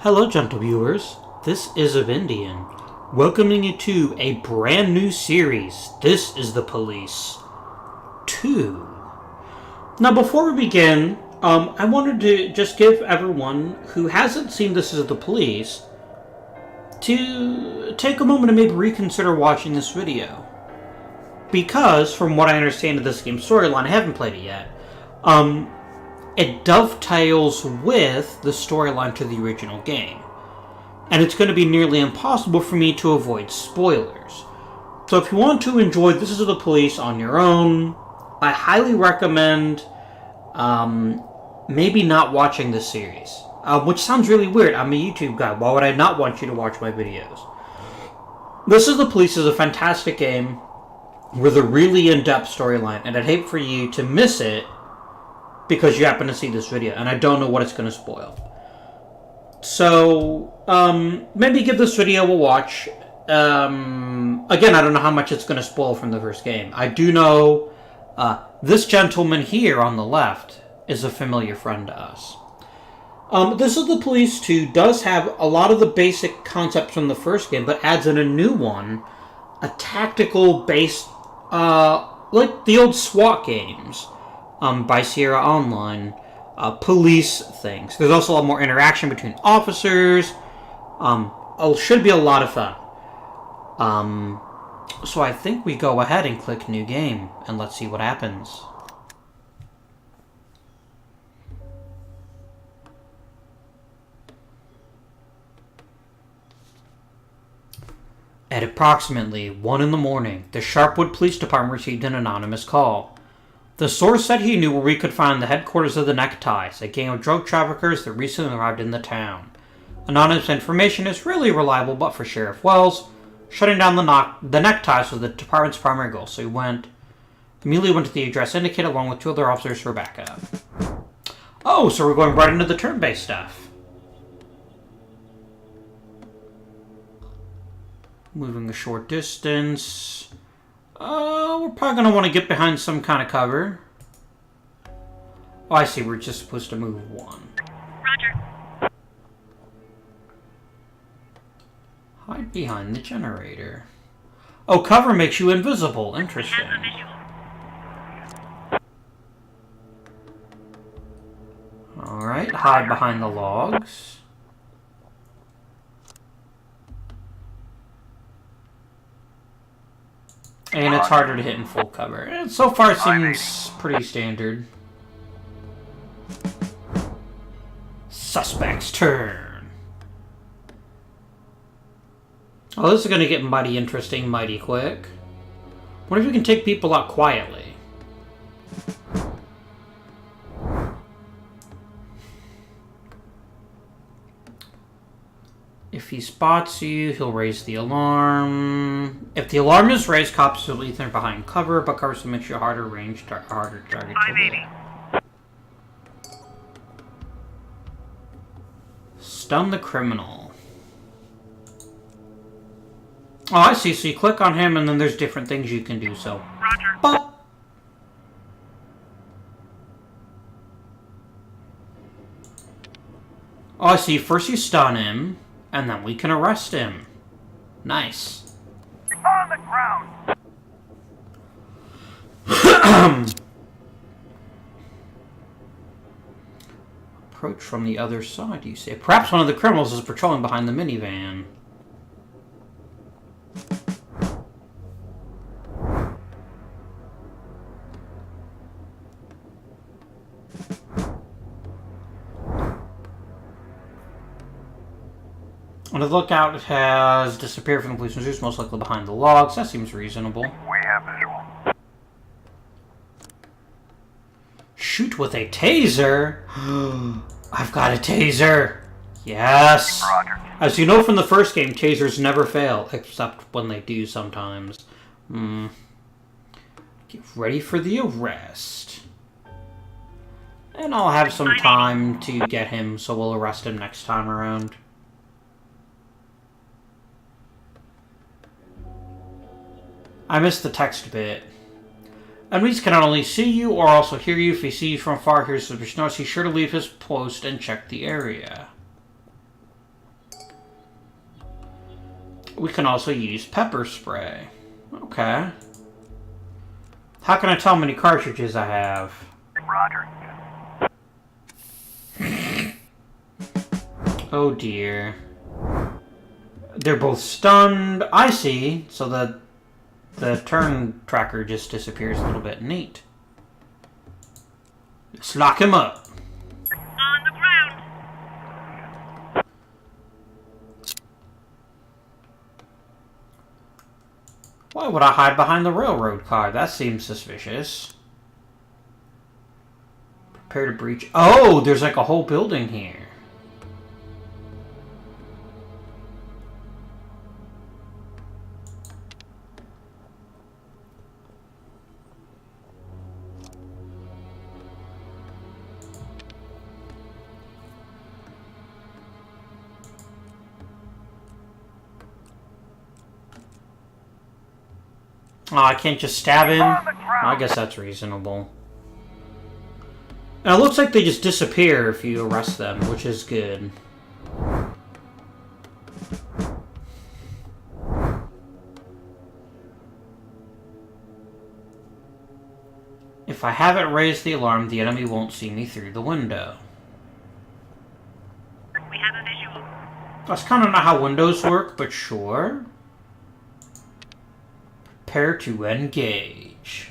Hello, gentle viewers. This is Avindian, welcoming you to a brand new series. This is The Police 2. Now, before we begin, I wanted to just give everyone who hasn't seen This is The Police to take a moment and maybe reconsider watching this video. Because, from what I understand of this game's storyline, I haven't played it yet, it dovetails with the storyline to the original game. And it's going to be nearly impossible for me to avoid spoilers. So if you want to enjoy This is the Police on your own, I highly recommend maybe not watching this series. Which sounds really weird. I'm a YouTube guy. Why would I not want you to watch my videos? This is the Police is a fantastic game with a really in-depth storyline. And I'd hate for you to miss it because you happen to see this video, and I don't know what it's going to spoil. So, maybe give this video a watch. Again, I don't know how much it's going to spoil from the first game. I do know this gentleman here on the left is a familiar friend to us. This is the Police 2 does have a lot of the basic concepts from the first game, but adds in a new one, a tactical-based, like the old SWAT games. By Sierra Online, police things. There's also a lot more interaction between officers. It should be a lot of fun. So I think we go ahead and click New Game, and let's see what happens. At approximately 1 in the morning, the Sharpwood Police Department received an anonymous call. The source said he knew where we could find the headquarters of the Neckties, a gang of drug traffickers that recently arrived in the town. Anonymous information is really reliable, but for Sheriff Wells, shutting down the Neckties was the department's primary goal, so he immediately went to the address indicated along with 2 other officers for backup. Oh, so we're going right into the turn-based stuff. Moving a short distance. We're probably going to want to get behind some kind of cover. Oh, I see. We're just supposed to move 1. Roger. Hide behind the generator. Oh, cover makes you invisible. Interesting. Alright, hide behind the logs. And it's harder to hit in full cover. And so far it seems pretty standard. Suspect's turn. Oh, this is going to get mighty interesting mighty quick. What if we can take people out quietly? If he spots you, he'll raise the alarm. If the alarm is raised, cops will either behind cover, but covers will make you harder range, harder target. 580. Stun the criminal. Oh, I see. So you click on him, and then there's different things you can do. So, Roger. but oh, I see. First you stun him. And then we can arrest him. Nice. On the ground. Approach from the other side, you say. Perhaps one of the criminals is patrolling behind the minivan. On the lookout has disappeared from the police pursuit, most likely behind the logs. That seems reasonable. We have visual. Shoot with a taser? I've got a taser. Yes. Roger. As you know from the first game, tasers never fail, except when they do sometimes. Get ready for the arrest. And I'll have some time to get him, so we'll arrest him next time around. I missed the text bit. Enemies can not only see you or also hear you. If he sees you from far, hears suspicious noise, he's sure to leave his post and check the area. We can also use pepper spray. Okay. How can I tell how many cartridges I have? Roger. Oh dear. They're both stunned. I see. So the turn tracker just disappears a little bit. Neat. Let's lock him up. On the ground. Why would I hide behind the railroad car? That seems suspicious. Prepare to breach. Oh, there's like a whole building here. Oh, I can't just stab him? I guess that's reasonable. And it looks like they just disappear if you arrest them, which is good. If I haven't raised the alarm, the enemy won't see me through the window. We have a visual. That's kind of not how windows work, but sure. Prepare to engage.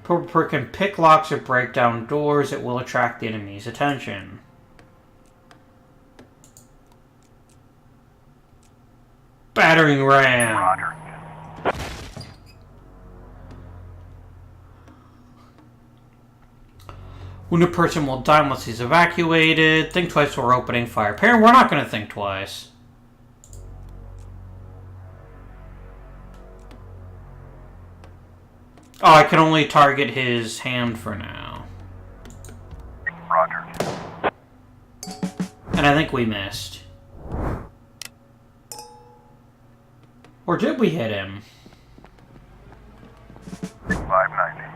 Purple can pick locks or break down doors. It will attract the enemy's attention. Battering ram. Roger. Wounded person will die unless he's evacuated. Think twice before opening fire. Parent, we're not going to think twice. Oh, I can only target his hand for now. Roger. And I think we missed. Or did we hit him? 590.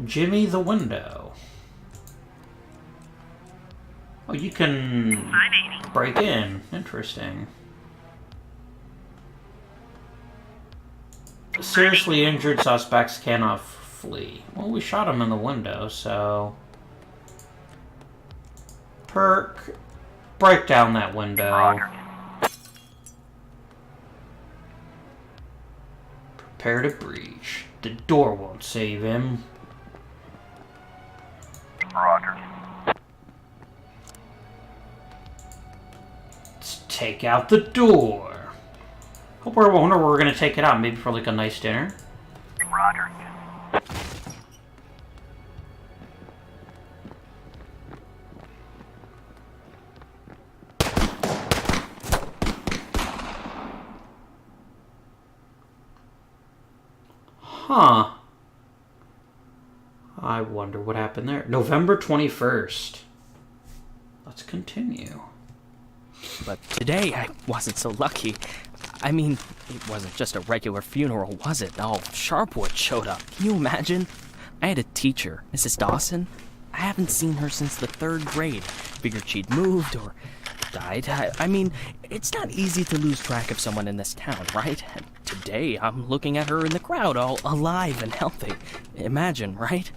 Jimmy the window. Oh, you can 580. break in. Interesting. Seriously injured suspects cannot flee. Well, we shot him in the window, so... Perk, break down that window. Roger. Prepare to breach. The door won't save him. Roger. Let's take out the door. I wonder where we're going to take it out. Maybe for like a nice dinner? Roger. Huh. I wonder what happened there. November 21st. Let's continue. But today, I wasn't so lucky. I mean, it wasn't just a regular funeral, was it? All Sharpwood showed up. Can you imagine? I had a teacher, Mrs. Dawson. I haven't seen her since the 3rd grade. Figured she'd moved or died. I mean, it's not easy to lose track of someone in this town, right? And today, I'm looking at her in the crowd, all alive and healthy. Imagine, right?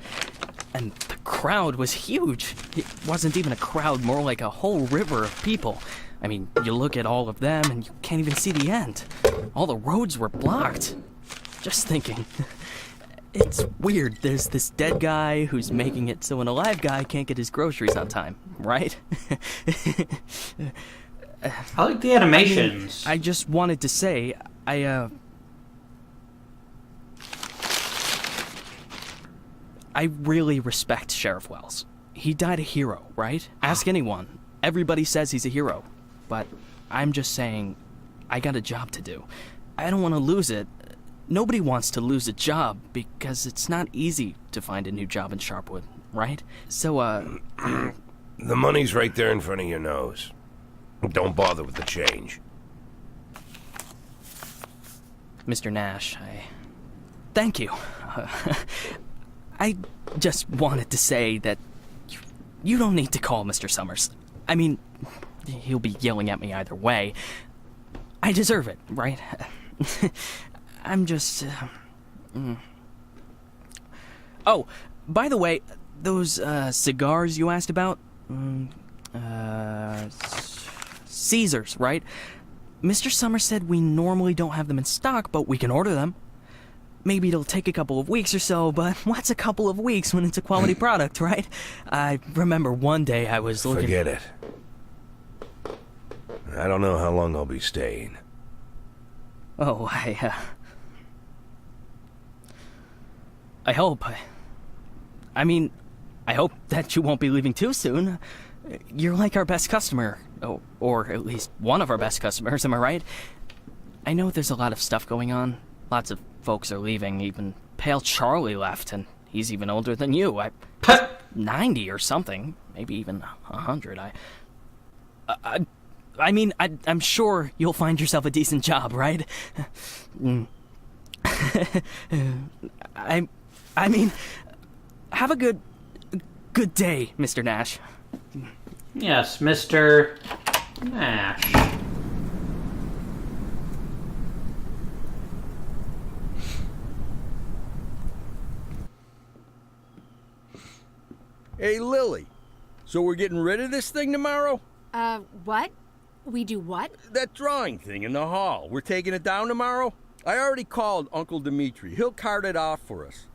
And the crowd was huge. It wasn't even a crowd, more like a whole river of people. I mean, you look at all of them and you can't even see the end. All the roads were blocked. Just thinking. It's weird. There's this dead guy who's making it so an alive guy can't get his groceries on time, right? I like the animations. I just wanted to say, I really respect Sheriff Wells. He died a hero, right? Ask anyone. Everybody says he's a hero. But I'm just saying, I got a job to do. I don't want to lose it. Nobody wants to lose a job because it's not easy to find a new job in Sharpwood, right? So, The money's right there in front of your nose. Don't bother with the change. Mr. Nash, thank you. I just wanted to say that you don't need to call Mr. Summers. I mean, he'll be yelling at me either way. I deserve it, right? I'm just... Oh, by the way, those cigars you asked about? Caesars, right? Mr. Summers said we normally don't have them in stock, but we can order them. Maybe it'll take a couple of weeks or so, but what's a couple of weeks when it's a quality product, right? I remember one day I was looking... Forget it. I don't know how long I'll be staying. Oh, I hope. I mean, I hope that you won't be leaving too soon. You're like our best customer. Oh, or at least one of our best customers, am I right? I know there's a lot of stuff going on. Lots of folks are leaving. Even Pale Charlie left, and he's even older than you. 90 or something. Maybe even 100. I mean, I'm sure you'll find yourself a decent job, right? I mean, have a good day, Mr. Nash. Yes, Mr. Nash. Hey, Lilly. So we're getting rid of this thing tomorrow? What? We do what? That drawing thing in the hall. We're taking it down tomorrow? I already called Uncle Dimitri. He'll cart it off for us.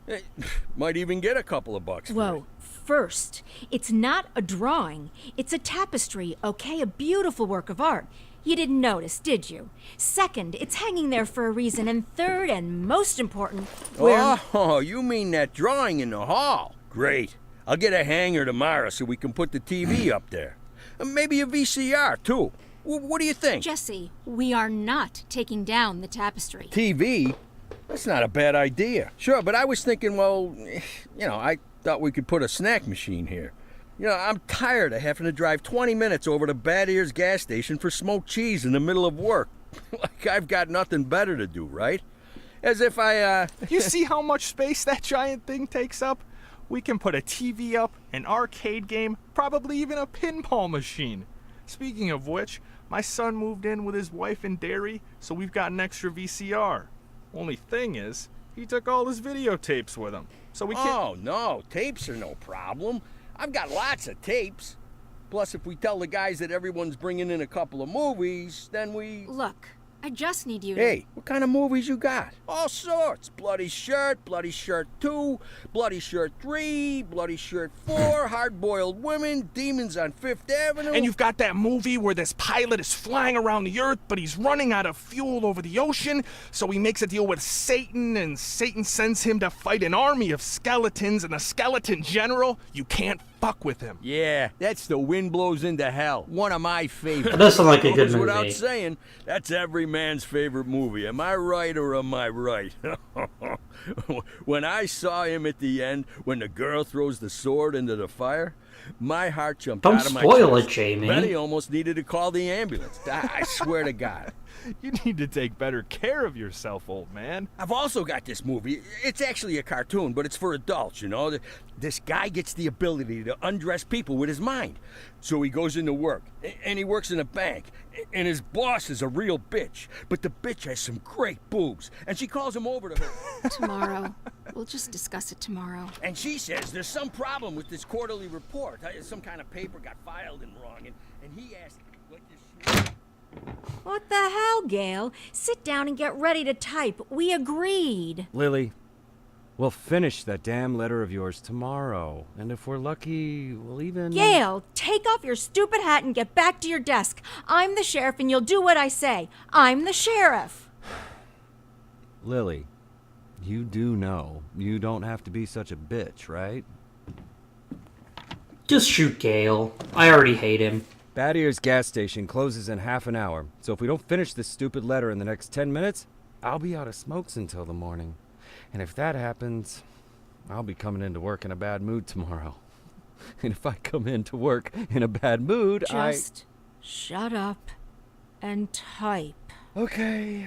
Might even get a couple of bucks for it. Whoa. First, it's not a drawing. It's a tapestry, okay? A beautiful work of art. You didn't notice, did you? Second, it's hanging there for a reason. And third, and most important, we're... Oh, you mean that drawing in the hall? Great. I'll get a hanger tomorrow so we can put the TV up there. And maybe a VCR, too. What do you think? Jesse, we are not taking down the tapestry. TV? That's not a bad idea. Sure, but I was thinking, well, I thought we could put a snack machine here. I'm tired of having to drive 20 minutes over to Bad Ears gas station for smoked cheese in the middle of work. Like I've got nothing better to do, right? As if I, You see how much space that giant thing takes up? We can put a TV up, an arcade game, probably even a pinball machine. Speaking of which, my son moved in with his wife and dairy, so we've got an extra VCR. Only thing is, he took all his videotapes with him, so we can't... Oh, no, tapes are no problem. I've got lots of tapes. Plus, if we tell the guys that everyone's bringing in a couple of movies, then we... Look, I just need you to... Hey, what kind of movies you got? All sorts. Bloody Shirt 2, Bloody Shirt 3, Bloody Shirt 4, Hard-Boiled Women, Demons on Fifth Avenue. And you've got that movie where this pilot is flying around the Earth, but he's running out of fuel over the ocean, so he makes a deal with Satan, and Satan sends him to fight an army of skeletons, and the skeleton general, you can't fuck with him. Yeah, that's The Wind Blows into Hell. One of my favorites. That does sound like a good Goes movie. Without saying, that's every man's favorite movie. Am I right or am I right? When I saw him at the end, when the girl throws the sword into the fire, my heart jumped Don't out of my spoil chest. it, Jamie. Benny almost needed to call the ambulance. I swear to God. You need to take better care of yourself, old man. I've also got this movie. It's actually a cartoon, but it's for adults, This guy gets the ability to undress people with his mind. So he goes into work, and he works in a bank, and his boss is a real bitch. But the bitch has some great boobs, and she calls him over to her. Tomorrow. We'll just discuss it tomorrow. And she says there's some problem with this quarterly report. Some kind of paper got filed in wrong, and he asked, what this... What the hell, Gail? Sit down and get ready to type. We agreed. Lily, we'll finish that damn letter of yours tomorrow. And if we're lucky, we'll even... Gail, take off your stupid hat and get back to your desk. I'm the sheriff and you'll do what I say. I'm the sheriff. Lily, you do know you don't have to be such a bitch, right? Just shoot Gale. I already hate him. Bad Ears gas station closes in half an hour, so if we don't finish this stupid letter in the next 10 minutes, I'll be out of smokes until the morning. And if that happens, I'll be coming into work in a bad mood tomorrow. And if I come into work in a bad mood, Just shut up and type. Okay.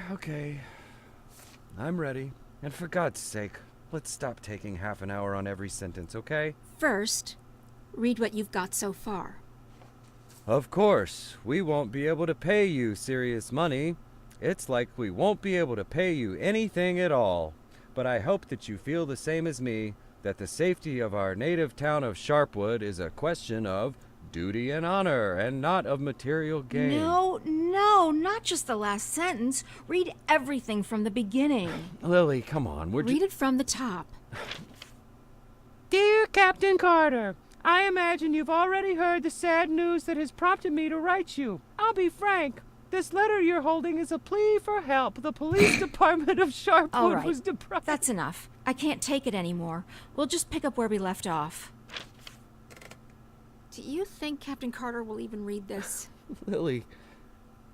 I'm ready. And for God's sake, Let's stop taking half an hour on every sentence, okay? First, read what you've got so far. Of course, we won't be able to pay you serious money. It's like we won't be able to pay you anything at all. But I hope that you feel the same as me, that the safety of our native town of Sharpwood is a question of duty and honor, and not of material gain. No, not just the last sentence. Read everything from the beginning. Lily, come on, Read it from the top. Dear Captain Carter, I imagine you've already heard the sad news that has prompted me to write you. I'll be frank. This letter you're holding is a plea for help. The police department of Sharpwood All right, was deprived. that's enough. I can't take it anymore. We'll just pick up where we left off. Do you think Captain Carter will even read this? Lily,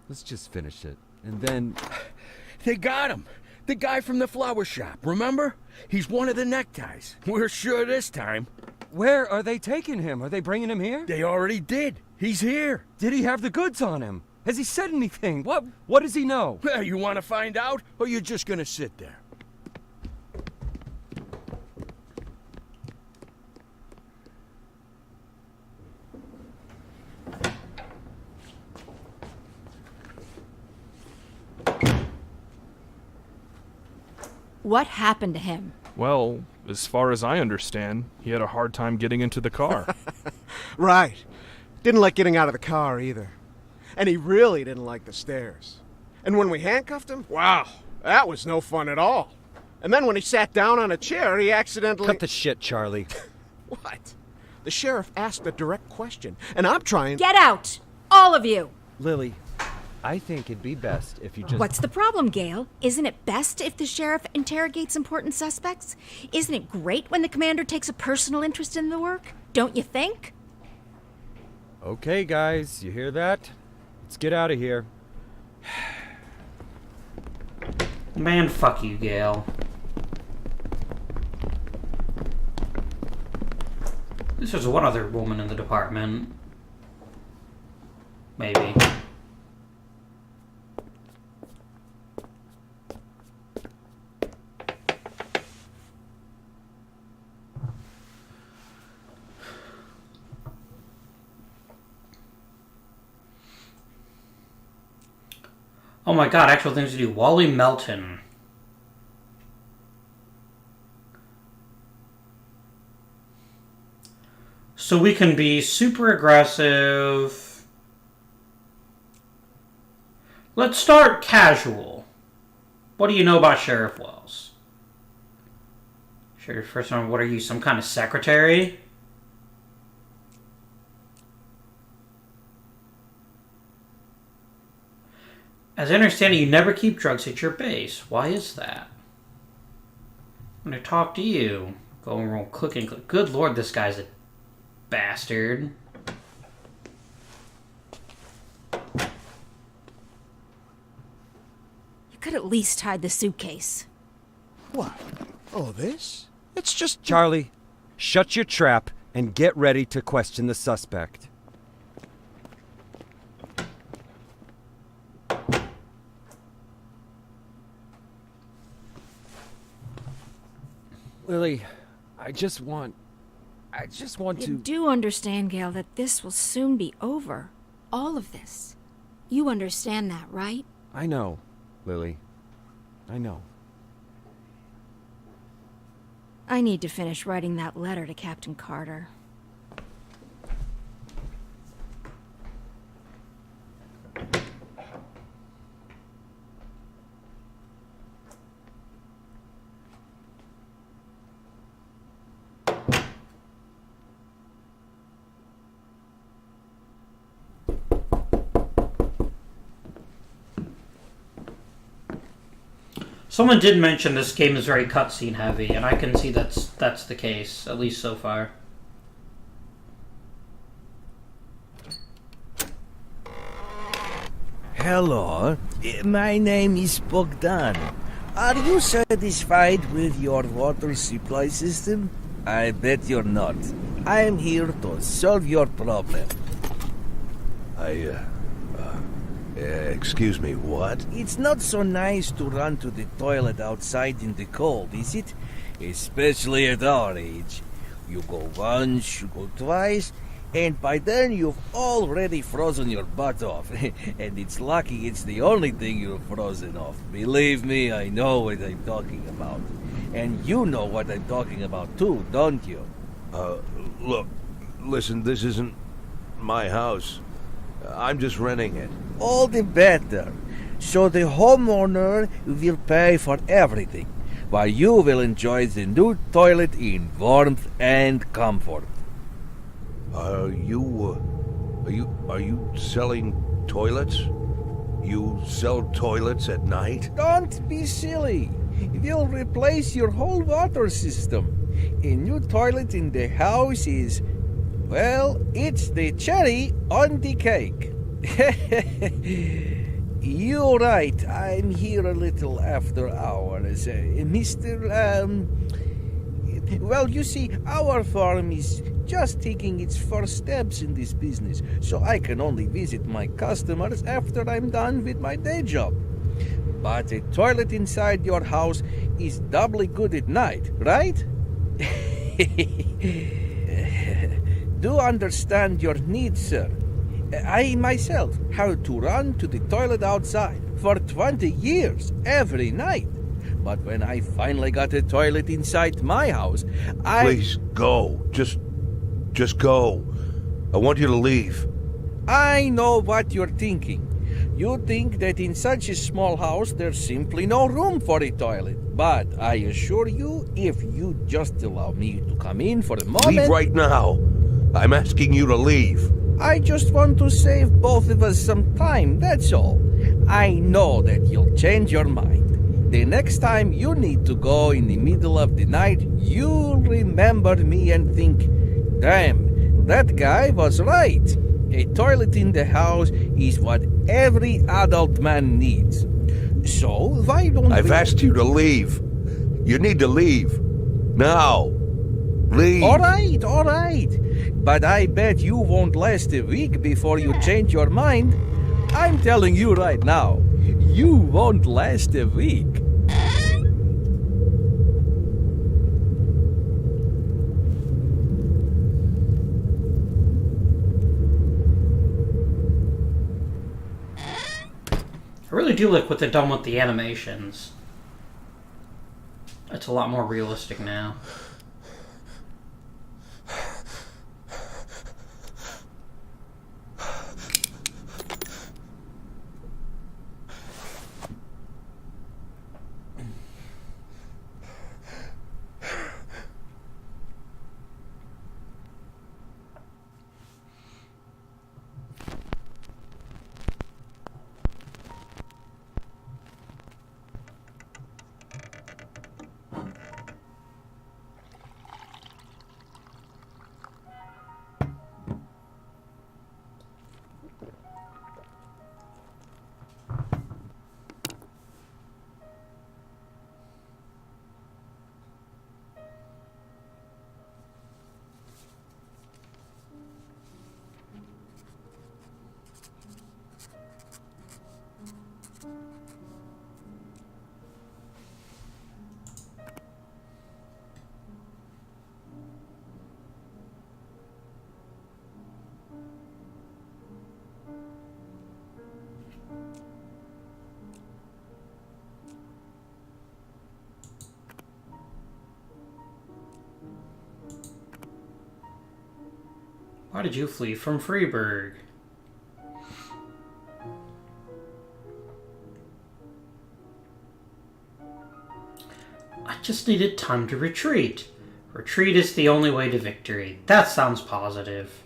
let's just finish it. And then... They got him. The guy from the flower shop, remember? He's one of the neckties. We're sure this time. Where are they taking him? Are they bringing him here? They already did. He's here. Did he have the goods on him? Has he said anything? What does he know? Well, you want to find out, or you're just gonna sit there? What happened to him? Well, as far as I understand, he had a hard time getting into the car. Right. Didn't like getting out of the car either. And he really didn't like the stairs. And when we handcuffed him, wow, that was no fun at all. And then when he sat down on a chair, he accidentally... Cut the shit, Charlie. What? The sheriff asked a direct question, and I'm trying... Get out! All of you! Lily, I think it'd be best if you just... What's the problem, Gail? Isn't it best if the sheriff interrogates important suspects? Isn't it great when the commander takes a personal interest in the work? Don't you think? Okay, guys, you hear that? Let's get out of here. Man, fuck you, Gail. This was one other woman in the department. Maybe. Oh my god, actual things to do. Wally Melton. So we can be super aggressive. Let's start casual. What do you know about Sheriff Wells? Sheriff, first one, what are you, some kind of secretary? As I understand it, you never keep drugs at your base. Why is that? When I talk to you, going roll clicking. Good lord, this guy's a bastard. You could at least hide the suitcase. What? Oh, this? It's just... Charlie, shut your trap and get ready to question the suspect. Lily, I just want You to... do understand, Gail, that this will soon be over. All of this. You understand that, right? I know, Lily. I know. I need to finish writing that letter to Captain Carter. Someone did mention this game is very cutscene heavy, and I can see that's the case, at least so far. Hello, my name is Bogdan. Are you satisfied with your water supply system? I bet you're not. I am here to solve your problem. Excuse me, what? It's not so nice to run to the toilet outside in the cold, is it? Especially at our age. You go once, you go twice, and by then you've already frozen your butt off. And it's lucky it's the only thing you've frozen off. Believe me, I know what I'm talking about. And you know what I'm talking about too, don't you? Look, listen, this isn't my house. I'm just renting it. All the better. So the homeowner will pay for everything, while you will enjoy the new toilet in warmth and comfort. Are you selling toilets? You sell toilets at night? Don't be silly. We'll replace your whole water system. A new toilet in the house is, well, it's the cherry on the cake. You're right. I'm here a little after hours. Well, you see, our farm is just taking its first steps in this business, so I can only visit my customers after I'm done with my day job. But a toilet inside your house is doubly good at night, right? Do understand your needs, sir. I myself had to run to the toilet outside for 20 years every night. But when I finally got a toilet inside my house, Please go. Just go. I want you to leave. I know what you're thinking. You think that in such a small house there's simply no room for a toilet. But I assure you, if you just allow me to come in for a moment... Leave right now. I'm asking you to leave. I just want to save both of us some time, that's all. I know that you'll change your mind. The next time you need to go in the middle of the night, you'll remember me and think, damn, that guy was right. A toilet in the house is what every adult man needs. So, why don't I've asked you to leave. You need to leave. Now. Leave. All right. But I bet you won't last a week before you change your mind. I'm telling you right now, you won't last a week. I really do like what they've done with the animations. It's a lot more realistic now. Why did you flee from Freeburg? I just needed time to retreat. Retreat is the only way to victory. That sounds positive.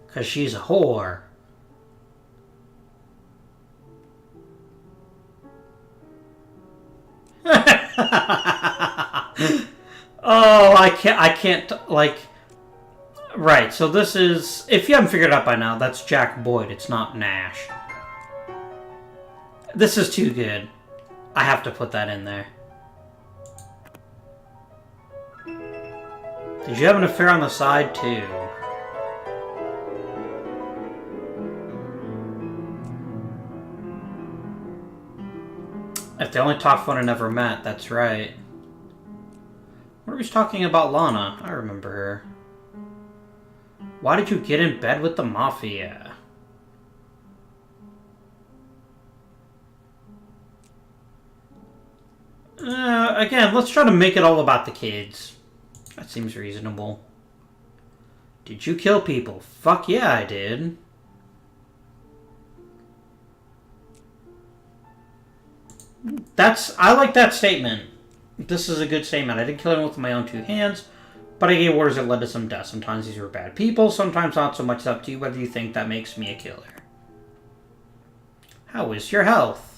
'Cause she's a whore. Oh, I can't, like... Right, so this is... If you haven't figured it out by now, that's Jack Boyd, it's not Nash. This is too good. I have to put that in there. Did you have an affair on the side, too? If they only talked when I never met, that's right. What was talking about Lana? I remember her. Why did you get in bed with the Mafia? Again, let's try to make it all about the kids. That seems reasonable. Did you kill people? Fuck yeah, I did. I like that statement. This is a good statement. I didn't kill anyone with my own two hands, but I gave orders that led to some death. Sometimes these were bad people, sometimes not so much. It's up to you whether you think that makes me a killer. How is your health?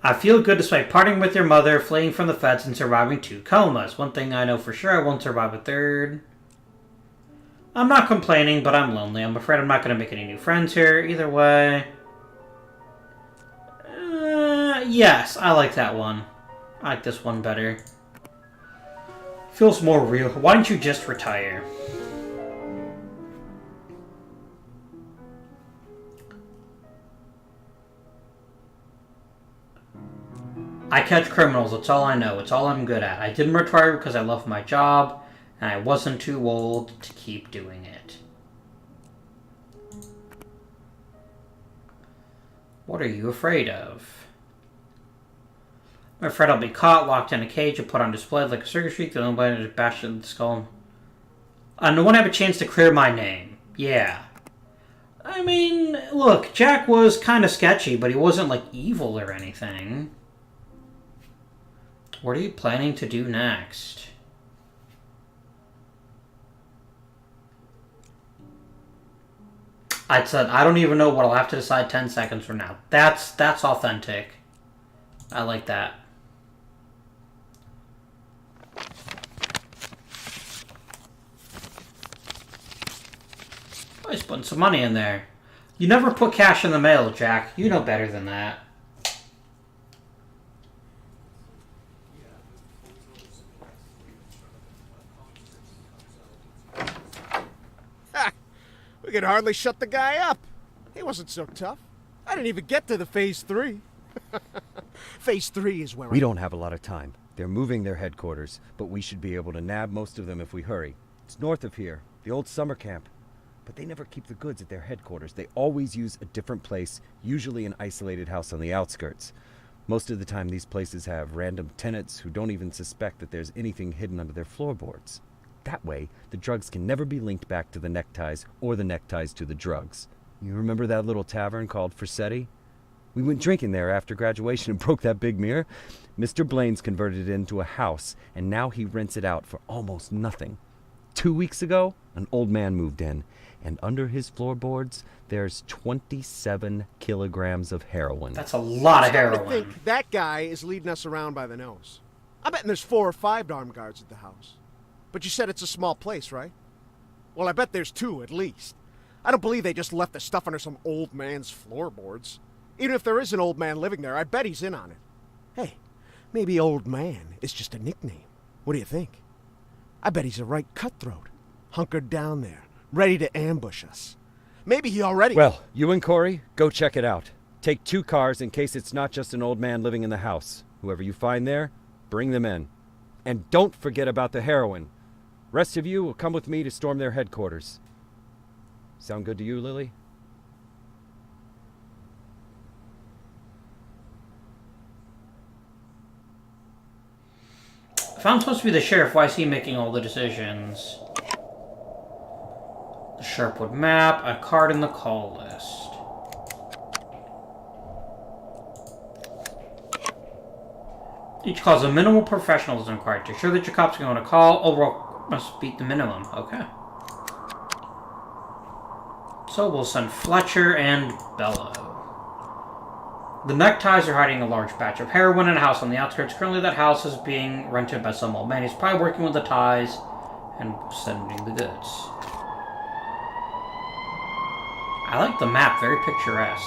I feel good despite parting with your mother, fleeing from the feds, and surviving 2 comas. One thing I know for sure, I won't survive a third. I'm not complaining, but I'm lonely. I'm afraid I'm not going to make any new friends here. Either way... yes, I like that one. I like this one better. Feels more real. Why don't you just retire? I catch criminals, that's all I know. It's all I'm good at. I didn't retire because I love my job, and I wasn't too old to keep doing it. What are you afraid of? I'm afraid I'll be caught, locked in a cage, and put on display like a circus freak. The only way to bash the skull. No one have a chance to clear my name. Yeah. I mean, look, Jack was kind of sketchy, but he wasn't, like, evil or anything. What are you planning to do next? I said, I don't even know what I'll have to decide 10 seconds from now. That's authentic. I like that. Oh, he's putting some money in there. You never put cash in the mail, Jack. You know better than that. We could hardly shut the guy up. He wasn't so tough. I didn't even get to the Phase 3. Phase 3 is where We don't have a lot of time. They're moving their headquarters, but we should be able to nab most of them if we hurry. It's north of here, the old summer camp. But they never keep the goods at their headquarters. They always use a different place, usually an isolated house on the outskirts. Most of the time, these places have random tenants who don't even suspect that there's anything hidden under their floorboards. That way, the drugs can never be linked back to the neckties or the neckties to the drugs. You remember that little tavern called Forsetti? We went drinking there after graduation and broke that big mirror. Mr. Blaine's converted it into a house, and now he rents it out for almost nothing. 2 weeks ago, an old man moved in, and under his floorboards, there's 27 kilograms of heroin. That's a lot of I heroin. think that guy is leading us around by the nose. I bet there's 4 or 5 armed guards at the house. But you said it's a small place, right? Well, I bet there's 2 at least. I don't believe they just left the stuff under some old man's floorboards. Even if there is an old man living there, I bet he's in on it. Hey, maybe old man is just a nickname. What do you think? I bet he's a right cutthroat, hunkered down there, ready to ambush us. Maybe he already... Well, you and Corey, go check it out. Take 2 cars in case it's not just an old man living in the house. Whoever you find there, bring them in. And don't forget about the heroin. Rest of you will come with me to storm their headquarters. Sound good to you, Lilly? If I'm supposed to be the sheriff, why is he making all the decisions? The Sharpwood map, a card in the call list. Each call is a minimal professionalism required. To ensure that your cops are going to call, overall must beat the minimum. Okay. So we'll send Fletcher and Bello. The neckties are hiding a large batch of heroin in a house on the outskirts. Currently that house is being rented by some old man. He's probably working with the ties and sending the goods. I like the map, very picturesque.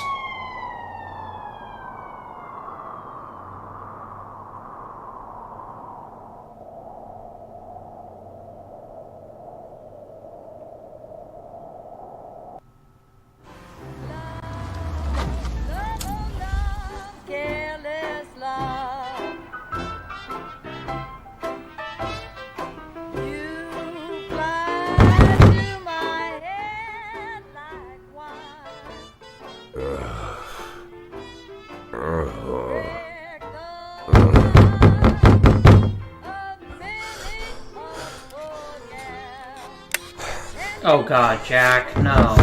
Oh god, Jack, no.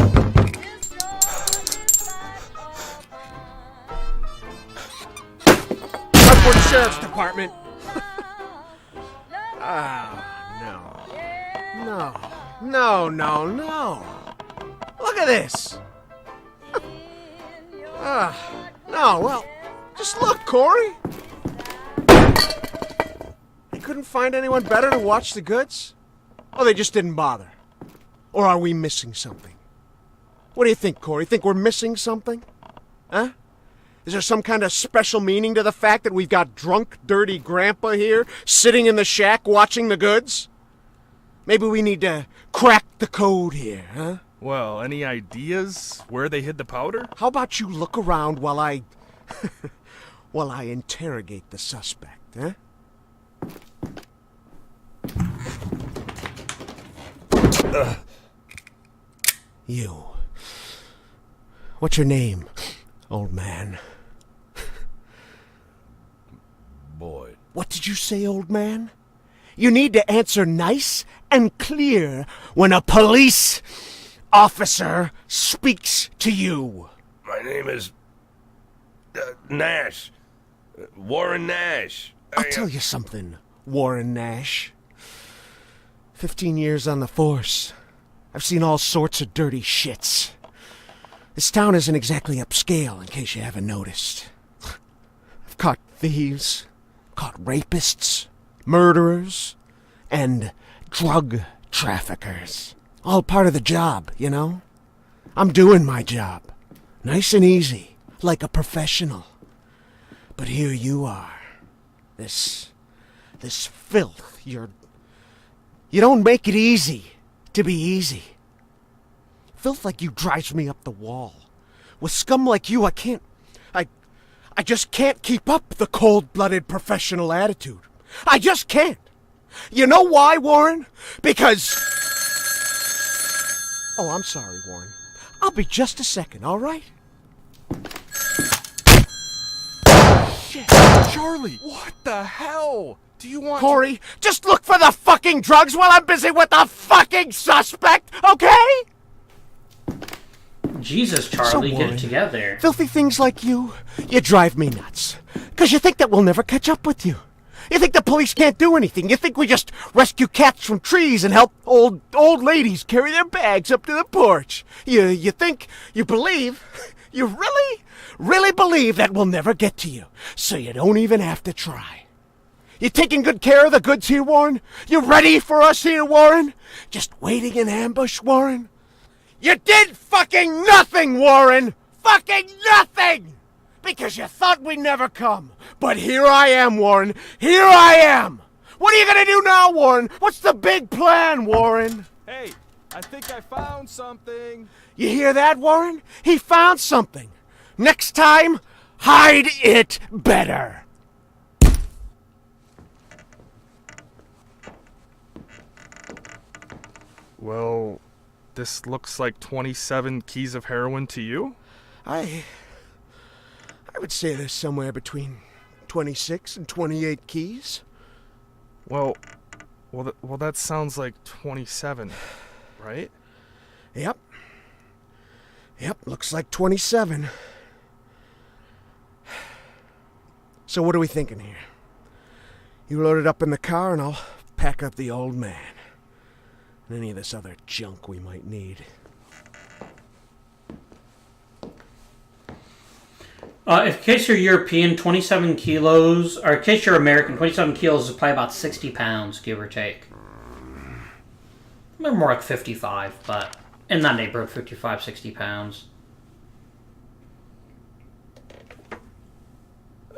Sharpwood Sheriff's Department. Ah, no. No. Look at this. No, well, just look, Corey. They couldn't find anyone better to watch the goods? Or they just didn't bother? Or are we missing something? What do you think, Corey? Think we're missing something? Huh? Is there some kind of special meaning to the fact that we've got drunk, dirty grandpa here, sitting in the shack watching the goods? Maybe we need to crack the code here, huh? Well, any ideas where they hid the powder? How about you look around while I... while I interrogate the suspect, huh? You. What's your name, old man? Boyd. What did you say, old man? You need to answer nice and clear when a police officer speaks to you. My name is... Nash. Warren Nash. I'll tell you something, Warren Nash. 15 years on the force. I've seen all sorts of dirty shits. This town isn't exactly upscale, in case you haven't noticed. I've caught thieves, caught rapists, murderers, and drug traffickers. All part of the job, you know? I'm doing my job. Nice and easy, like a professional. But here you are. This filth, you don't make it easy to be easy. Filth like you drives me up the wall. With scum like you, I just can't keep up the cold-blooded professional attitude. I just can't. You know why, Warren? Because... Oh, I'm sorry, Warren. I'll be just a second, all right? Shit, Charlie, what the hell? Do you want Corey, just look for the fucking drugs while I'm busy with the fucking suspect, okay? Jesus, Charlie, get Warren, it together. Filthy things like you drive me nuts. Because you think that we'll never catch up with you. You think the police can't do anything. You think we just rescue cats from trees and help old ladies carry their bags up to the porch. You think, you believe, you really believe that we'll never get to you. So you don't even have to try. You taking good care of the goods here, Warren? You ready for us here, Warren? Just waiting in ambush, Warren? You did fucking nothing, Warren! Fucking nothing! Because you thought we'd never come. But here I am, Warren. Here I am! What are you gonna do now, Warren? What's the big plan, Warren? Hey, I think I found something. You hear that, Warren? He found something. Next time, hide it better. Well, this looks like 27 keys of heroin to you? I would say there's somewhere between 26 and 28 keys. Well, that sounds like 27, right? Yep, looks like 27. So what are we thinking here? You load it up in the car and I'll pack up the old man. And any of this other junk we might need. In case you're European, 27 kilos, or in case you're American, 27 kilos is probably about 60 pounds, give or take. They're more like 55, but in that neighborhood, 55, 60 pounds.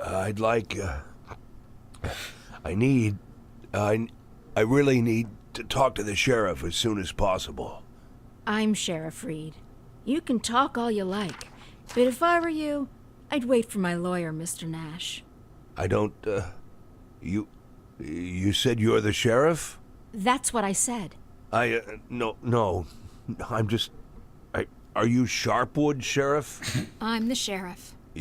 I'd like, I really need to talk to the sheriff as soon as possible. I'm Sheriff Reed. You can talk all you like, but if I were you, I'd wait for my lawyer, Mr. Nash. I don't, you said you're the sheriff? That's what I said. No, I'm just, are you Sharpwood, Sheriff? I'm the sheriff. Do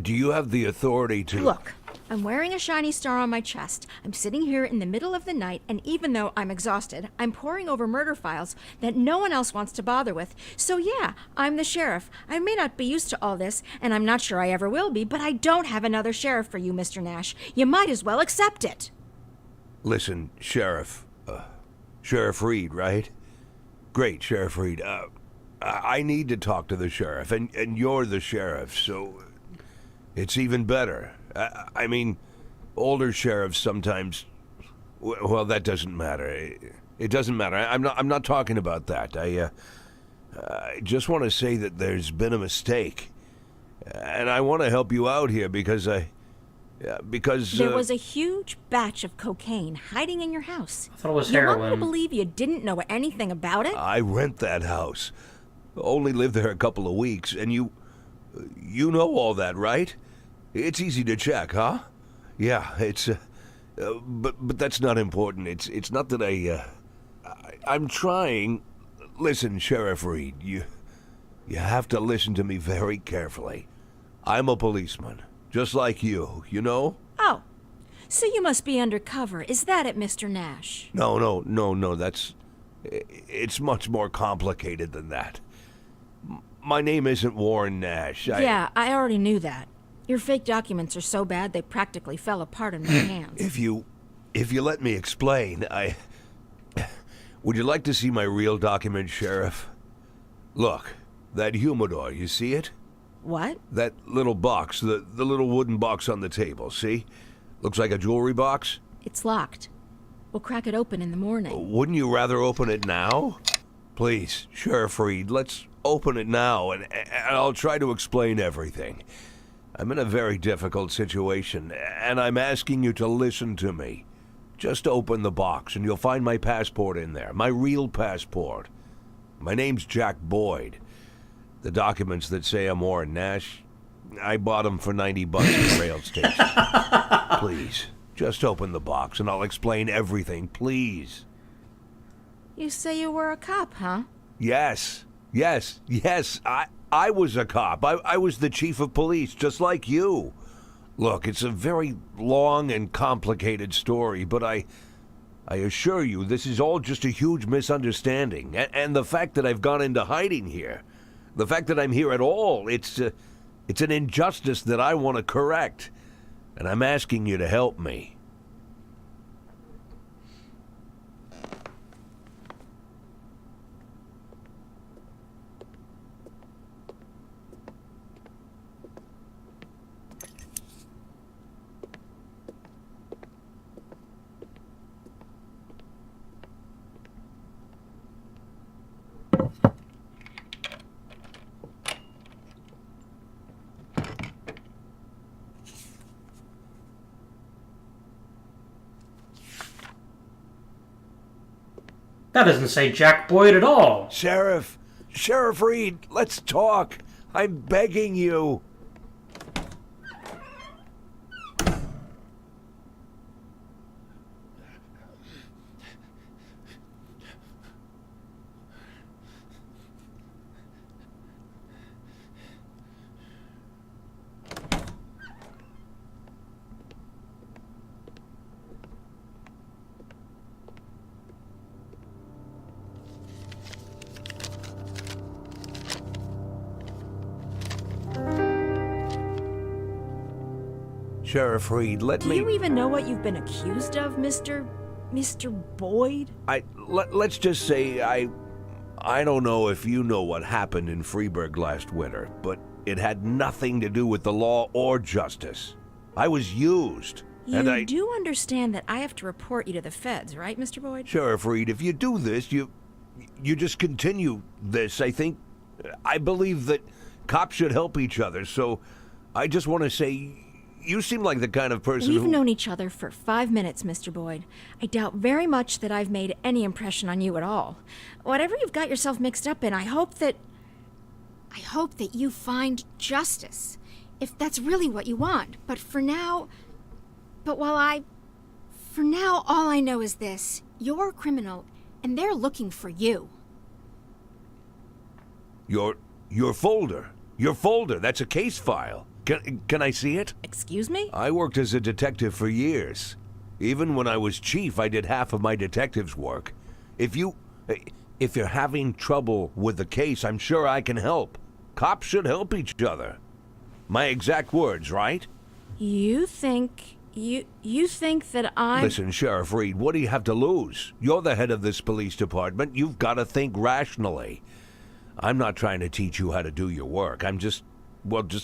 you have the authority to... Look, I'm wearing a shiny star on my chest. I'm sitting here in the middle of the night, and even though I'm exhausted, I'm poring over murder files that no one else wants to bother with. So yeah, I'm the sheriff. I may not be used to all this, and I'm not sure I ever will be, but I don't have another sheriff for you, Mr. Nash. You might as well accept it. Listen, Sheriff. Sheriff Reed, right? Great, Sheriff Reed. I need to talk to the sheriff, and you're the sheriff, so it's even better. I mean, older sheriffs sometimes. Well, that doesn't matter. It doesn't matter. I'm not talking about that. I just want to say that there's been a mistake, and I want to help you out here because there was a huge batch of cocaine hiding in your house. I thought it was You heroin. want me to believe you didn't know anything about it? I rent that house. Only lived there a couple of weeks, and you know all that, right? It's easy to check, huh? Yeah, it's but that's not important. It's not that I'm trying. Listen, Sheriff Reed, you have to listen to me very carefully. I'm a policeman, just like you know? Oh, so you must be undercover. Is that it, Mr. Nash? No, it's much more complicated than that. My name isn't Warren Nash. Yeah, I already knew that. Your fake documents are so bad they practically fell apart in my hands. If you let me explain, would you like to see my real document, Sheriff? Look, that humidor, you see it? What? That little box, the little wooden box on the table, see? Looks like a jewelry box. It's locked. We'll crack it open in the morning. Wouldn't you rather open it now? Please, Sheriff Reed, let's open it now, and I'll try to explain everything. I'm in a very difficult situation, and I'm asking you to listen to me. Just open the box, and you'll find my passport in there, my real passport. My name's Jack Boyd. The documents that say I'm Warren Nash, I bought them for $90 at the rail station. Please, just open the box, and I'll explain everything, please. You say you were a cop, huh? Yes. I was a cop. I was the chief of police, just like you. Look, it's a very long and complicated story, but I assure you this is all just a huge misunderstanding. And the fact that I've gone into hiding here, the fact that I'm here at all, it's an injustice that I want to correct. And I'm asking you to help me. That doesn't say Jack Boyd at all. Sheriff Reed, let's talk. I'm begging you. Sheriff Reed, let me... Do you even know what you've been accused of, Mr. Boyd? Let's just say I don't know if you know what happened in Freeburg last winter, but it had nothing to do with the law or justice. I was used. You do understand that I have to report you to the feds, right, Mr. Boyd? Sheriff Reed, if you do this, you just continue this. I believe that cops should help each other, so I just want to say... You seem like the kind of person We've known each other for 5 minutes, Mr. Boyd. I doubt very much that I've made any impression on you at all. Whatever you've got yourself mixed up in, I hope that you find justice. If that's really what you want. For now, all I know is this. You're a criminal, and they're looking for you. Your folder, that's a case file. Can I see it? Excuse me? I worked as a detective for years. Even when I was chief, I did half of my detective's work. If you're having trouble with the case, I'm sure I can help. Cops should help each other. My exact words, right? You think that I'm... Listen, Sheriff Reed, what do you have to lose? You're the head of this police department. You've got to think rationally. I'm not trying to teach you how to do your work. I'm just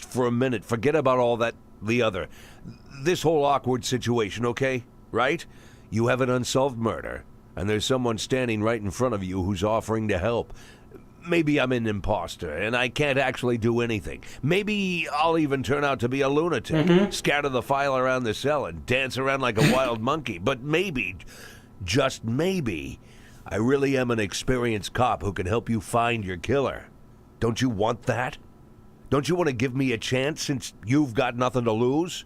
for a minute, forget about all that, this whole awkward situation, okay? Right? You have an unsolved murder, and there's someone standing right in front of you who's offering to help. Maybe I'm an imposter, and I can't actually do anything. Maybe I'll even turn out to be a lunatic, scatter the file around the cell and dance around like a wild monkey. But maybe, just maybe, I really am an experienced cop who can help you find your killer. Don't you want that? Don't you want to give me a chance since you've got nothing to lose?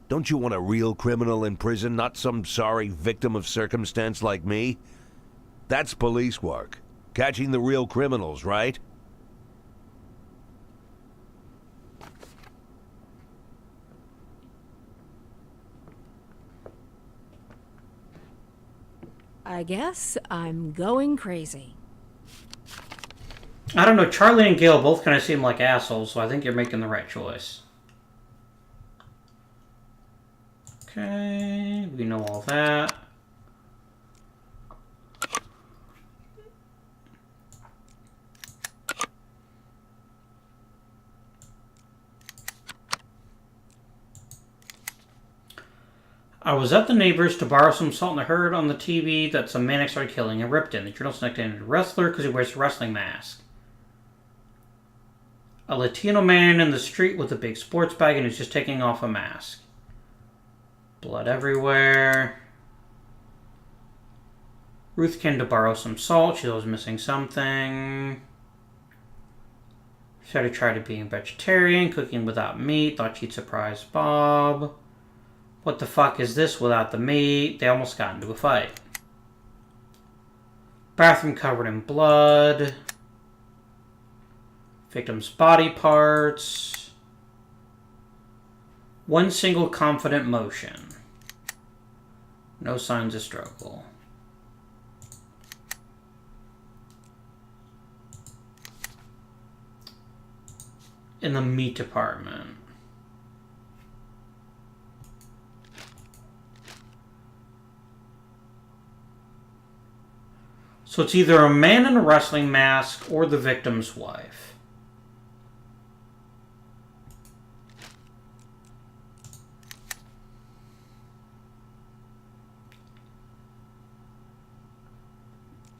Don't you want a real criminal in prison, not some sorry victim of circumstance like me? That's police work. Catching the real criminals, right? I guess I'm going crazy. I don't know, Charlie and Gail both kind of seem like assholes, so I think you're making the right choice. Okay, we know all that. I was at the neighbor's to borrow some salt and I heard on the TV that some maniac started killing and ripped in. The journalist nicknamed a wrestler because he wears a wrestling mask. A Latino man in the street with a big sports bag and he's just taking off a mask. Blood everywhere. Ruth came to borrow some salt. She was missing something. Started trying to be a vegetarian, cooking without meat. Thought she'd surprise Bob. What the fuck is this without the meat? They almost got into a fight. Bathroom covered in blood. Victim's body parts. One single confident motion. No signs of struggle. In the meat department. So it's either a man in a wrestling mask or the victim's wife.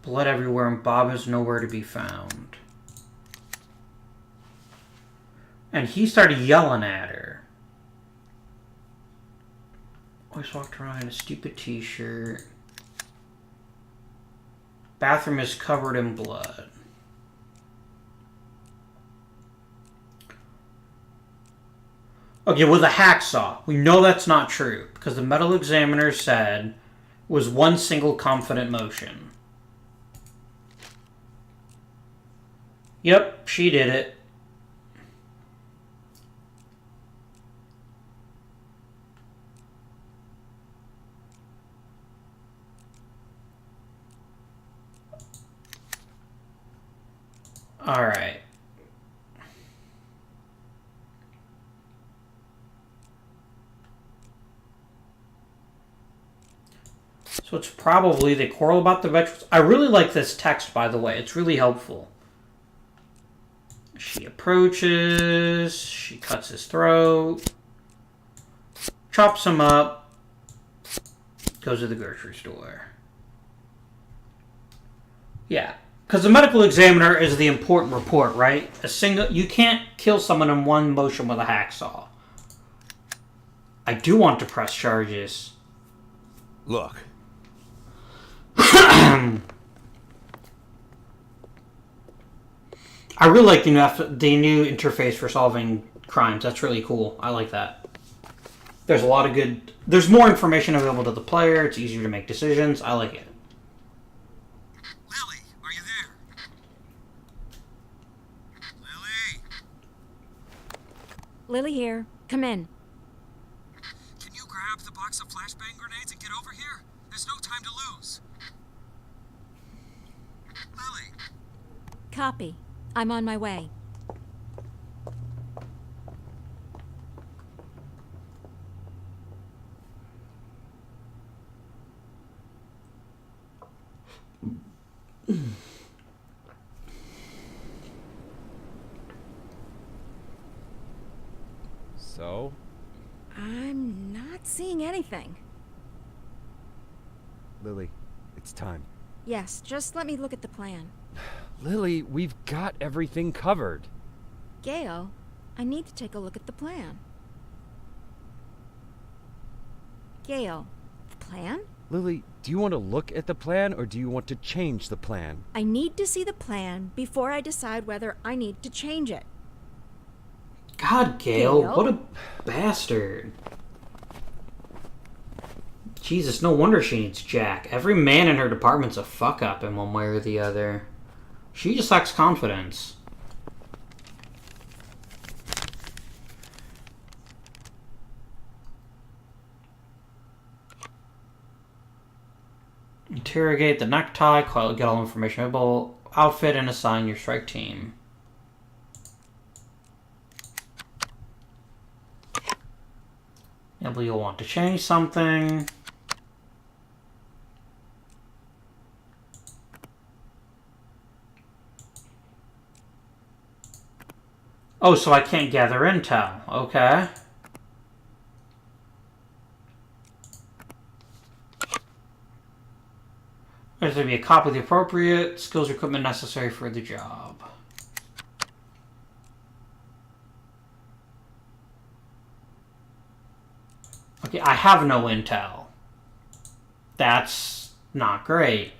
Blood everywhere and Bob is nowhere to be found. And he started yelling at her. Always walked around in a stupid t-shirt. Bathroom is covered in blood. Okay, with a hacksaw. We know that's not true because the medical examiner said it was one single confident motion. Yep, she did it. All right. So it's probably they quarrel about the veterans. I really like this text, by the way. It's really helpful. She approaches. She cuts his throat. Chops him up. Goes to the grocery store. Yeah. Because the medical examiner is the important report, right? You can't kill someone in one motion with a hacksaw. I do want to press charges. Look. I really like the new interface for solving crimes. That's really cool. I like that. There's a lot of good... There's more information available to the player. It's easier to make decisions. I like it. Lilly, are you there? Lily here. Come in. Can you grab the box of flashbang grenades and get over here? There's no time to lose. Lily! Copy. I'm on my way. So? I'm not seeing anything. Lily, it's time. Yes, just let me look at the plan. Lily, we've got everything covered. Gail, I need to take a look at the plan. Gail, the plan? Lily, do you want to look at the plan or do you want to change the plan? I need to see the plan before I decide whether I need to change it. God, Gail, Gail? what a bastard. Jesus, no wonder she needs Jack. Every man in her department's a fuck-up in one way or the other. She just lacks confidence. Interrogate the necktie, get all information about outfit, and assign your strike team. Maybe you'll want to change something. Oh, so I can't gather intel. Okay. There's going to be a copy of the appropriate skills or equipment necessary for the job. Okay, I have no intel. That's not great.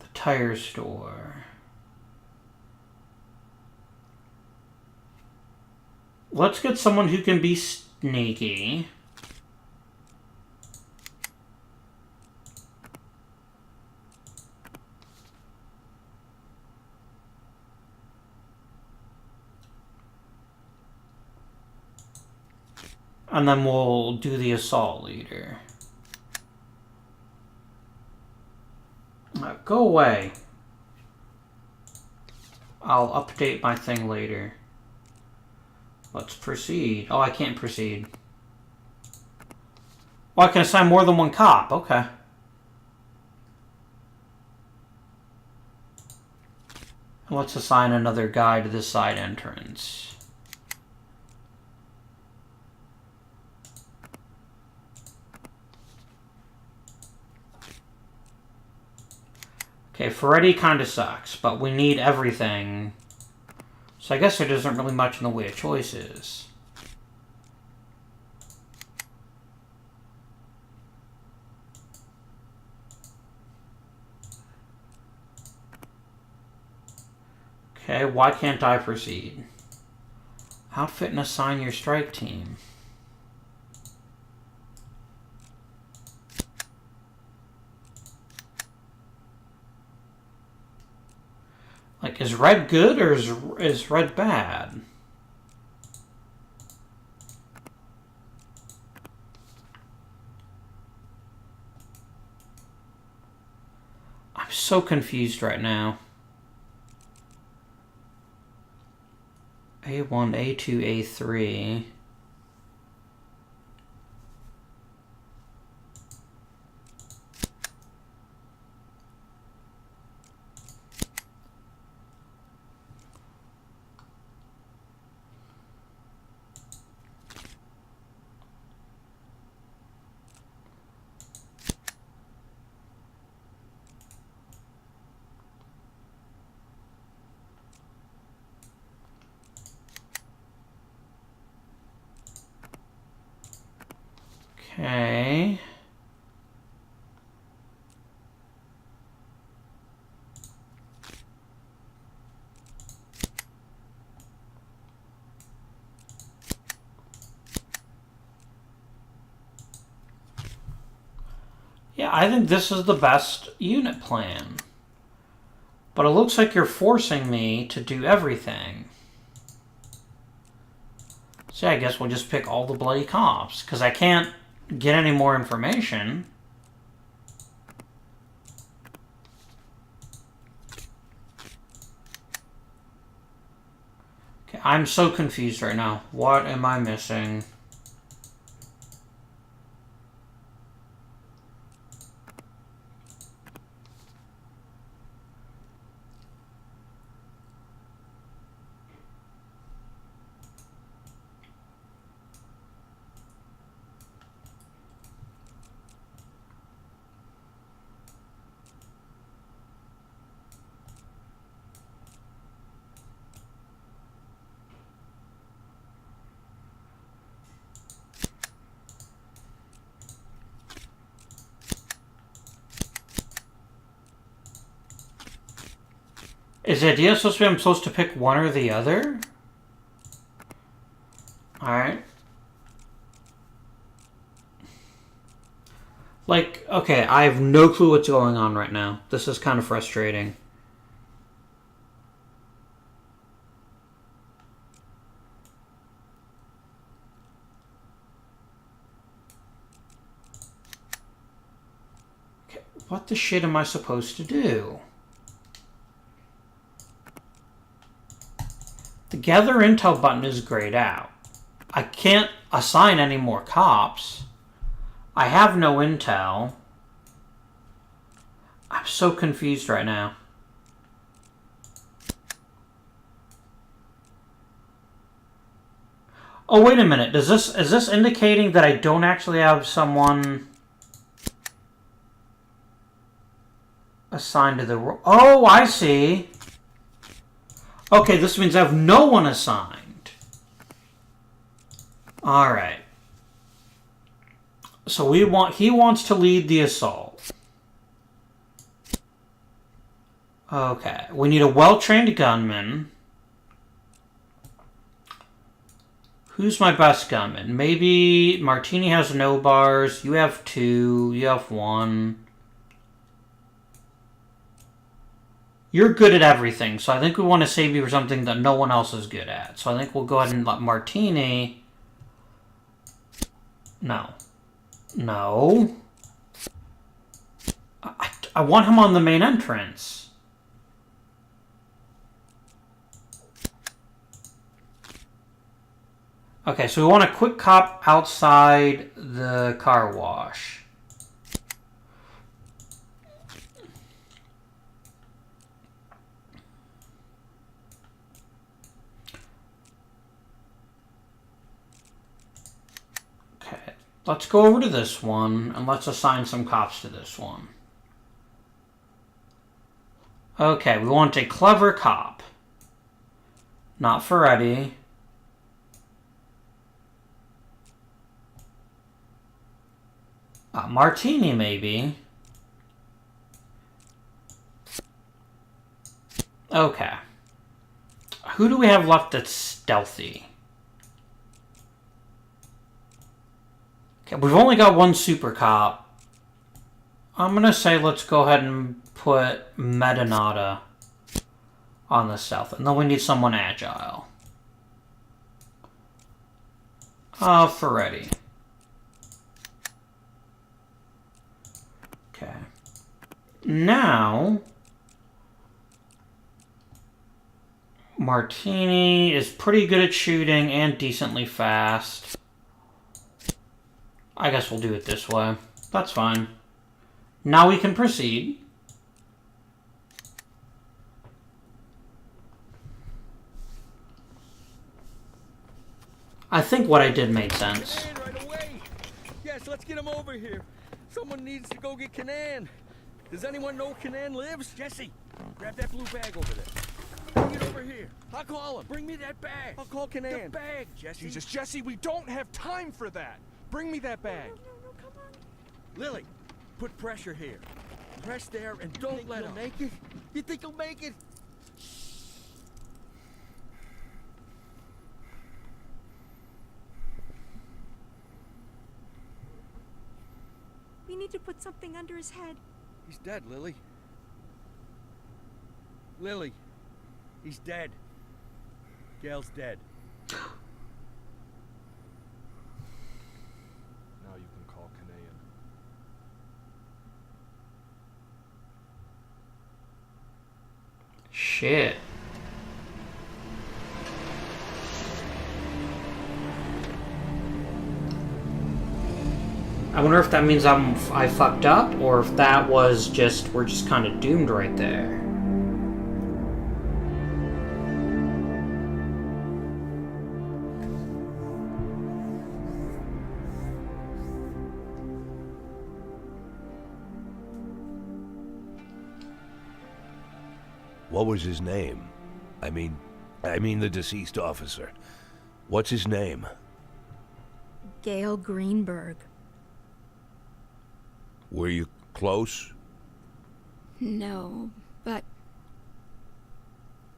The tire store. Let's get someone who can be sneaky. And then we'll do the assault leader. Go away. I'll update my thing later. Let's proceed. Oh, I can't proceed. Oh, I can assign more than one cop. Okay. Let's assign another guy to this side entrance. Okay, Freddy kind of sucks, but we need everything. So I guess there isn't really much in the way of choices. Okay, why can't I proceed? Outfit and assign your strike team. Like, is red good or is red bad? I'm so confused right now. A1, A2, A3. Okay. Yeah, I think this is the best unit plan. But it looks like you're forcing me to do everything. So yeah, I guess we'll just pick all the bloody cops, because I can't get any more information. Okay, I'm so confused right now. What am I missing? Is the idea supposed to be I'm supposed to pick one or the other? Alright. Like, okay, I have no clue what's going on right now. This is kind of frustrating. Okay, what the shit am I supposed to do? The gather intel button is grayed out. I can't assign any more cops. I have no intel. I'm so confused right now. Oh, wait a minute. Is this indicating that I don't actually have someone assigned to the role? Oh, I see. Okay, this means I have no one assigned. Alright. So he wants to lead the assault. Okay, we need a well-trained gunman. Who's my best gunman? Maybe Martini has no bars, you have 2, you have 1. You're good at everything, so I think we want to save you for something that no one else is good at. So I think we'll go ahead and let Martini... No. No. I want him on the main entrance. Okay, so we want a quick cop outside the car wash. Let's go over to this one, and let's assign some cops to this one. Okay, we want a clever cop. Not Ferretti. Martini, maybe. Okay. Who do we have left that's stealthy? Okay, we've only got one super cop. I'm gonna say let's go ahead and put Medinata on the stealth, and then we need someone agile. Ferretti. Okay. Now, Martini is pretty good at shooting and decently fast. I guess we'll do it this way. That's fine. Now we can proceed. I think what I did made sense. Right away. Yes, let's get him over here. Someone needs to go get Kanan. Does anyone know Kanan lives? Jesse, grab that blue bag over there. Bring it over here. I'll call him. Bring me that bag. I'll call Kanan. The bag, Jesse. Jesus, Jesse, we don't have time for that. Bring me that bag. No, come on. Lilly, put pressure here. Press there and don't let him make it. You think he'll make it? We need to put something under his head. He's dead, Lilly. Lilly, he's dead. Gail's dead. Now you can call Canaan. Shit. I wonder if that means I fucked up, or if that was just we're just kind of doomed right there. What was his name? I mean the deceased officer. What's his name? Gail Greenberg. Were you close? No, but...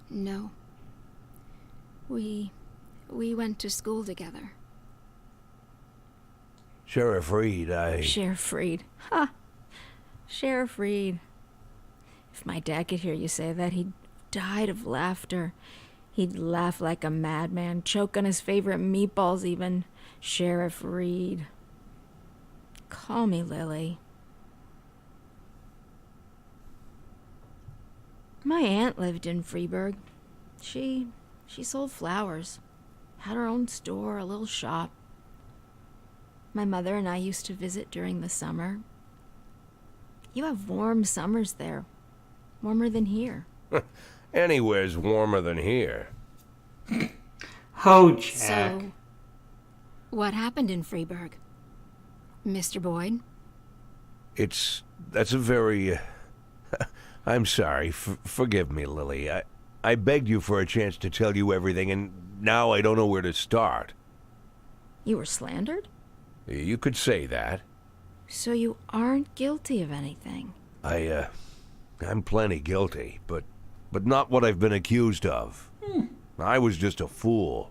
No. We went to school together. Sheriff Reed, Sheriff Reed. Ha! Sheriff Reed. If my dad could hear you say that, he'd died of laughter. He'd laugh like a madman, choke on his favorite meatballs even. Sheriff Reed. Call me Lily. My aunt lived in Freeburg. She sold flowers. Had her own store, a little shop. My mother and I used to visit during the summer. You have warm summers there. Warmer than here. Anywhere's warmer than here. Oh, Jack. So, what happened in Freeburg? Mr. Boyd? That's a very... I'm sorry. Forgive me, Lily. I begged you for a chance to tell you everything, and now I don't know where to start. You were slandered? You could say that. So you aren't guilty of anything? I'm plenty guilty, but not what I've been accused of. I was just a fool.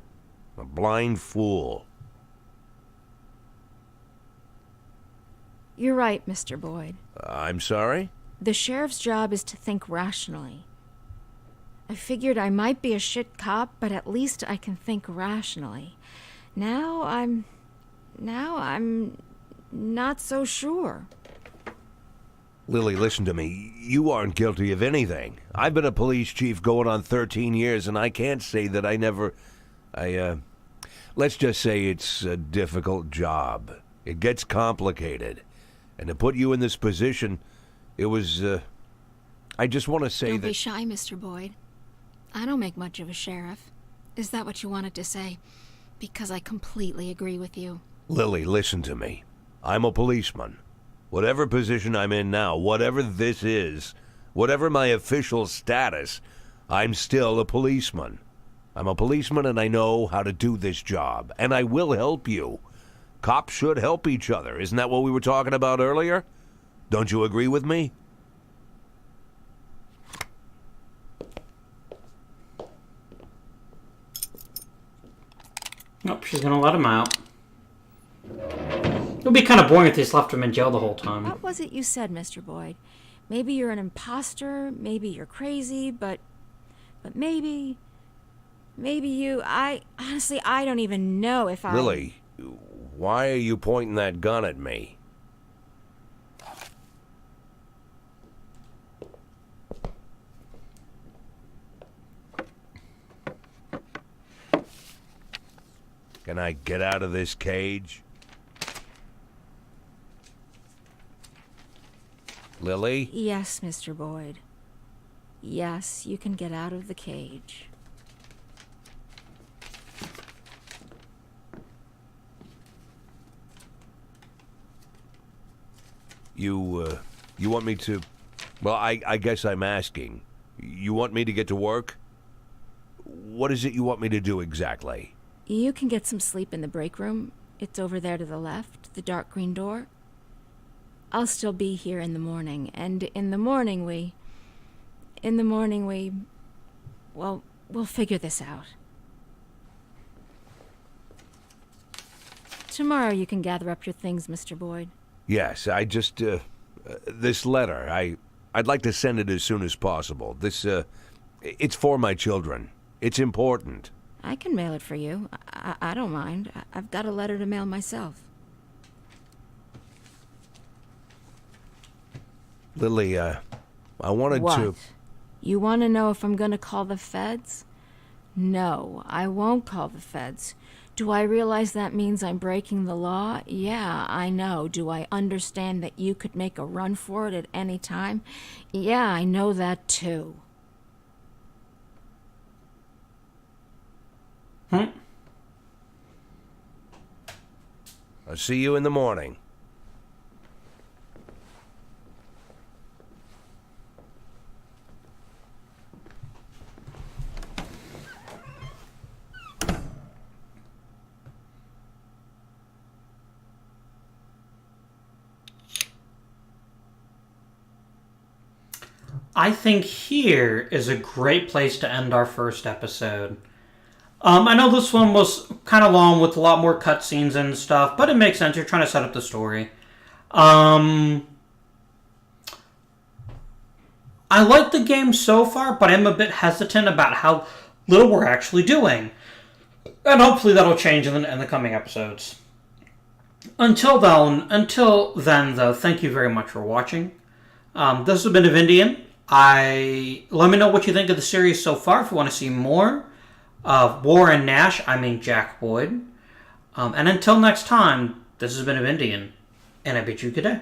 A blind fool. You're right, Mr. Boyd. I'm sorry? The sheriff's job is to think rationally. I figured I might be a shit cop, but at least I can think rationally. Now I'm not so sure. Lily, listen to me. You aren't guilty of anything. I've been a police chief going on 13 years, and I can't say that I never... let's just say it's a difficult job. It gets complicated. And to put you in this position, it was, I just want to say Don't that... be shy, Mr. Boyd. I don't make much of a sheriff. Is that what you wanted to say? Because I completely agree with you. Lily, listen to me. I'm a policeman. Whatever position I'm in now, whatever this is, whatever my official status, I'm still a policeman. I'm a policeman and I know how to do this job. And I will help you. Cops should help each other. Isn't that what we were talking about earlier? Don't you agree with me? Nope, she's gonna let him out. It would be kind of boring if they just left him in jail the whole time. What was it you said, Mr. Boyd? Maybe you're an imposter, maybe you're crazy, but maybe you... honestly, I don't even know if I... Lily, why are you pointing that gun at me? Can I get out of this cage? Lily? Yes, Mr. Boyd. Yes, you can get out of the cage. You want me to... Well, I guess I'm asking. You want me to get to work? What is it you want me to do exactly? You can get some sleep in the break room. It's over there to the left, the dark green door. I'll still be here in the morning, and in the morning we... Well, we'll figure this out. Tomorrow you can gather up your things, Mr. Boyd. Yes, I just... this letter, I'd like to send it as soon as possible. It's for my children. It's important. I can mail it for you. I don't mind. I've got a letter to mail myself. Lily, I wanted What? to... You want to know if I'm going to call the feds? No, I won't call the feds. Do I realize that means I'm breaking the law? Yeah, I know. Do I understand that you could make a run for it at any time? Yeah, I know that too. I'll see you in the morning. I think here is a great place to end our first episode. I know this one was kind of long with a lot more cutscenes and stuff, but it makes sense. You're trying to set up the story. I like the game so far, but I'm a bit hesitant about how little we're actually doing. And hopefully that'll change in the coming episodes. Until then, though, thank you very much for watching. This has been Avindian. Let me know what you think of the series so far. If you want to see more of Warren Nash, Jack Boyd. And until next time, this has been Avindian, and I bid you good day.